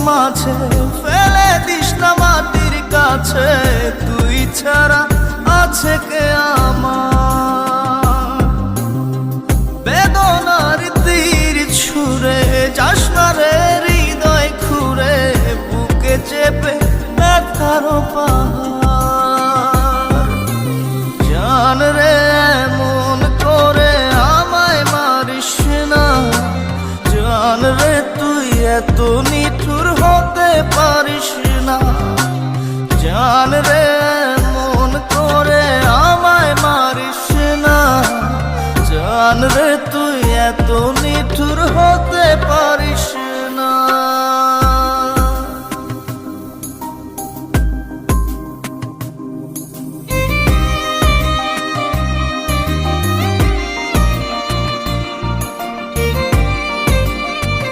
মাঝে ফেলে দিস না মাটির কাছে, তুই ছাড়া আছে কে আমার? বেদনার তীর ছুঁড়ে যাস না রে হৃদয় খুঁড়ে, বুকে চেপে ব্যথার পাহাড়। জান রে এমন করে আমায় মারিস না, জান রে তুই এত নিঠুর হতে পারিস না। জান রে এমন করে আমায় মারিস না, জান রে তুই এত নিঠুর হতে পারিস